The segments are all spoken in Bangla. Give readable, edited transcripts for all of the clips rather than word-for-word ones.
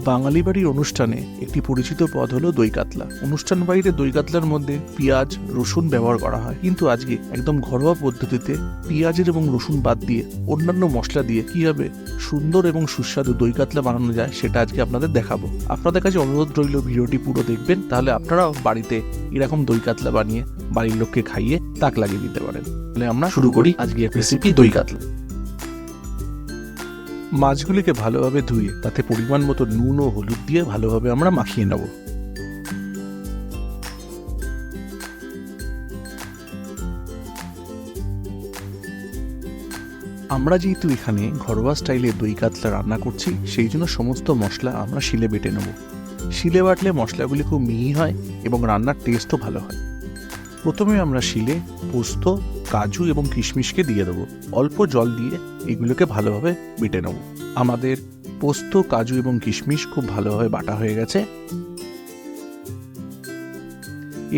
বাঙালি বাড়ির অনুষ্ঠানে একটি পরিচিত পদ হলো দই কাতলা। অনুষ্ঠান বাড়িতে দই কাতলার মধ্যে পেঁয়াজ রসুন ব্যবহার করা হয়, কিন্তু আজকে একদম ঘরোয়া পদ্ধতিতে পেঁয়াজের এবং রসুন বাদ দিয়ে অন্যান্য মশলা দিয়ে কিভাবে সুন্দর এবং সুস্বাদু দই কাতলা বানানো যায় সেটা আজকে আপনাদের দেখাবো। আপনাদের কাছে অনুরোধ রইল ভিডিওটি পুরো দেখবেন, তাহলে আপনারাও বাড়িতে এরকম দই কাতলা বানিয়ে বাড়ির লোককে খাইয়ে তাক লাগিয়ে দিতে পারেন। তাহলে আমরা শুরু করি আজকের রেসিপি দই কাতলা। মাছগুলিকে ভালোভাবে ধুয়ে তাতে পরিমাণ মতো নুন ও হলুদ দিয়ে ভালোভাবে আমরা মাখিয়ে নেব। আমরা যেহেতু এখানে ঘরোয়া স্টাইলে দই কাতলা রান্না করছি, সেই জন্য সমস্ত মশলা আমরা শিলে বেটে নেব। শিলে বাটলে মশলাগুলি খুব মিহি হয় এবং রান্নার টেস্টও ভালো হয়। প্রথমে আমরা শিলে পোস্ত, কাজু এবং কিশমিশকে দিয়ে দেবো। অল্প জল দিয়ে এগুলোকে ভালোভাবে বেটে নেব। আমাদের পোস্ত, কাজু এবং কিশমিশ খুব ভালোভাবে বাটা হয়ে গেছে।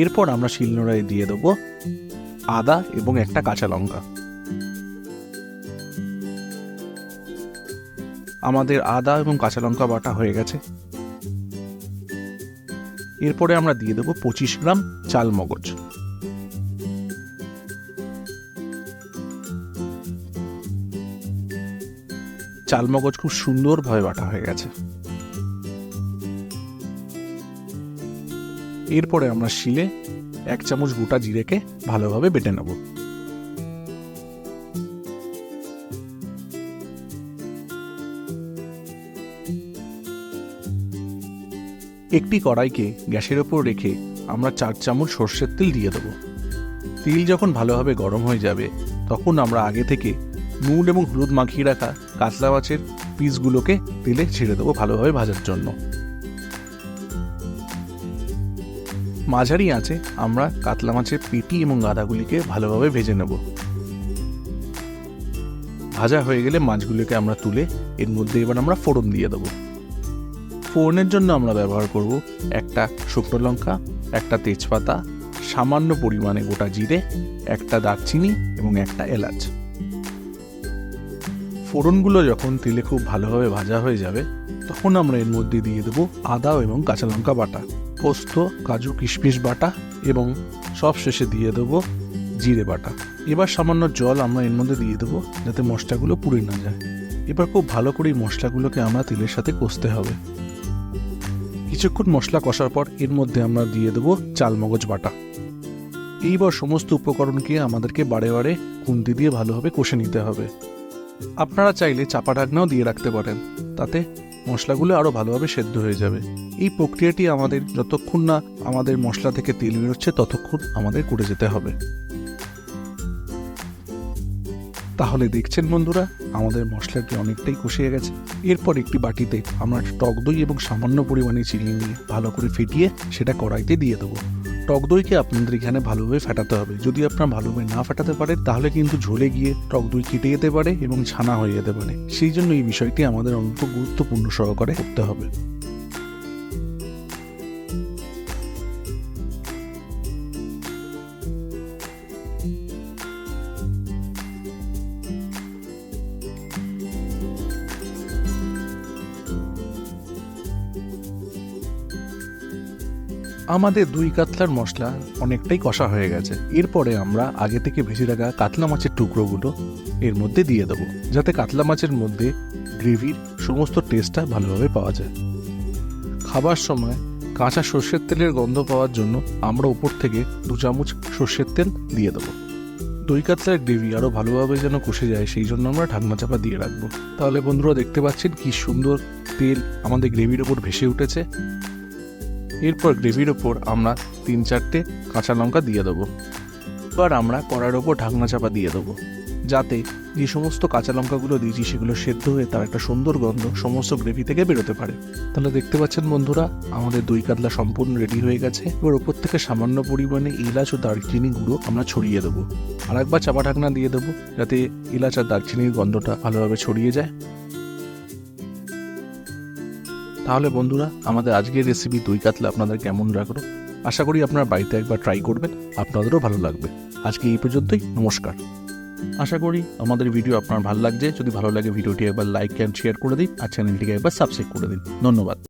এরপর আমরা শিলনোড়ায় দিয়ে দেবো আদা এবং একটা কাঁচা লঙ্কা। আমাদের আদা এবং কাঁচা লঙ্কা বাটা হয়ে গেছে। এরপরে আমরা দিয়ে দেবো 25 গ্রাম চাল মগজ। চাল মগজ খুব সুন্দরভাবে বাটা হয়ে গেছে। এরপরে আমরা শিলে 1 চামচ গোটা জিরেকে ভালোভাবে বেটে নেব। একটি কড়াইকে গ্যাসের ওপর রেখে আমরা 4 চামচ সর্ষের তেল দিয়ে দেব। তেল যখন ভালোভাবে গরম হয়ে যাবে, তখন আমরা আগে থেকে নুন এবং হলুদ মাখিয়ে রাখা কাতলা মাছের পিসগুলোকে তেলে ছেড়ে দেবো ভালোভাবে ভাজার জন্য। মাঝারি আঁচে আমরা কাতলা মাছের পেটি এবং গাদাগুলিকে ভালোভাবে ভেজে নেব। ভাজা হয়ে গেলে মাছগুলোকে আমরা তুলে এর মধ্যে এবার আমরা ফোড়ন দিয়ে দেবো। ফোড়নের জন্য আমরা ব্যবহার করব একটা শুকনো লঙ্কা, একটা তেজপাতা, সামান্য পরিমাণে গোটা জিরে, একটা দারচিনি এবং একটা এলাচ। ফোড়নগুলো যখন তেলে খুব ভালোভাবে ভাজা হয়ে যাবে, তখন আমরা এর মধ্যে দিয়ে দেবো আদা এবং কাঁচা লঙ্কা বাটা, পোস্ত, কাজু, কিশমিশ বাটা এবং সব শেষে দিয়ে দেবো জিরে বাটা। এবার সামান্য জল আমরা এর মধ্যে দিয়ে দেবো যাতে মশলাগুলো পুড়ে না যায়। এবার খুব ভালো করে এই মশলাগুলোকে আমরা তেলের সাথে কষতে হবে। কিছুক্ষণ মশলা কষার পর এর মধ্যে আমরা দিয়ে দেবো চাল মগজ বাটা। এইবার সমস্ত উপকরণকে আমাদেরকে বারে বারে খুন্তি দিয়ে ভালোভাবে কষে নিতে হবে। আপনারা চাইলে চাপা ঢাকনাও দিয়ে রাখতে পারেন, তাতে মশলাগুলো আরও ভালোভাবে সেদ্ধ হয়ে যাবে। এই প্রক্রিয়াটি আমাদের যতক্ষণ না আমাদের মশলা থেকে তেল বেরোচ্ছে ততক্ষণ আমাদের করে যেতে হবে। তাহলে দেখছেন বন্ধুরা, আমাদের মশলাটি অনেকটাই কষিয়ে গেছে। এরপর একটি বাটিতে আমরা টক দই এবং সামান্য পরিমাণে চিনি নিয়ে ভালো করে ফেটিয়ে সেটা কড়াইতে দিয়ে দেবো। টক দইকে আপনাদের এখানে ভালোভাবে ফেটাতে হবে। যদি আপনারা ভালোভাবে না ফেটাতে পারেন, তাহলে কিন্তু ঝোলে গিয়ে টক দই কেটে যেতে পারে এবং ছানা হয়ে যেতে পারে। সেই জন্য এই বিষয়টি আমাদের অত্যন্ত গুরুত্বপূর্ণ সহকারে করতে হবে। আমাদের দই কাতলার মশলা অনেকটাই কষা হয়ে গেছে। এরপরে আমরা আগে থেকে ভেজে রাখা কাতলা মাছের টুকরোগুলো এর মধ্যে দিয়ে দেবো, যাতে কাতলা মাছের মধ্যে গ্রেভির সমস্ত টেস্টটা ভালোভাবে পাওয়া যায়। খাবার সময় কাঁচা সর্ষের তেলের গন্ধ পাওয়ার জন্য আমরা উপর থেকে 2 চামচ সর্ষের তেল দিয়ে দেবো। দই কাতলার গ্রেভি আরও ভালোভাবে যেন কষে যায়, সেই জন্য আমরা ঢাকনা চাপা দিয়ে রাখবো। তাহলে বন্ধুরা দেখতে পাচ্ছেন কি সুন্দর তেল আমাদের গ্রেভির ওপর ভেসে উঠেছে। এরপর গ্রেভির ওপর আমরা 3-4টে কাঁচা লঙ্কা দিয়ে দেবো। এবার আমরা কড়াইয়ের ওপর ঢাকনা চাপা দিয়ে দেবো, যাতে যে সমস্ত কাঁচা লঙ্কাগুলো দিয়েছি সেগুলো সেদ্ধ হয়ে তার একটা সুন্দর গন্ধ সমস্ত গ্রেভি থেকে বেরোতে পারে। তাহলে দেখতে পাচ্ছেন বন্ধুরা, আমাদের দই কাতলা সম্পূর্ণ রেডি হয়ে গেছে। এবার ওপর থেকে সামান্য পরিমাণে এলাচ ও দারচিনি গুঁড়ো আমরা ছড়িয়ে দেবো। আর একবার চাপা ঢাকনা দিয়ে দেবো, যাতে এলাচ আর দারচিনির গন্ধটা ভালোভাবে ছড়িয়ে যায়। তাহলে বন্ধুরা, আমাদের আজকের রেসিপি দই কাতলা আপনাদের কেমন লাগলো? আশা করি আপনারা বাড়িতে একবার ট্রাই করবেন, আপনাদেরও ভালো লাগবে। আজকে এই পর্যন্তই, নমস্কার। আশা করি আমাদের ভিডিও আপনার ভালো লাগছে। যদি ভালো লাগে ভিডিওটি একবার লাইক এন্ড শেয়ার করে দিন আর চ্যানেলটিকে একবার সাবস্ক্রাইব করে দিন। ধন্যবাদ।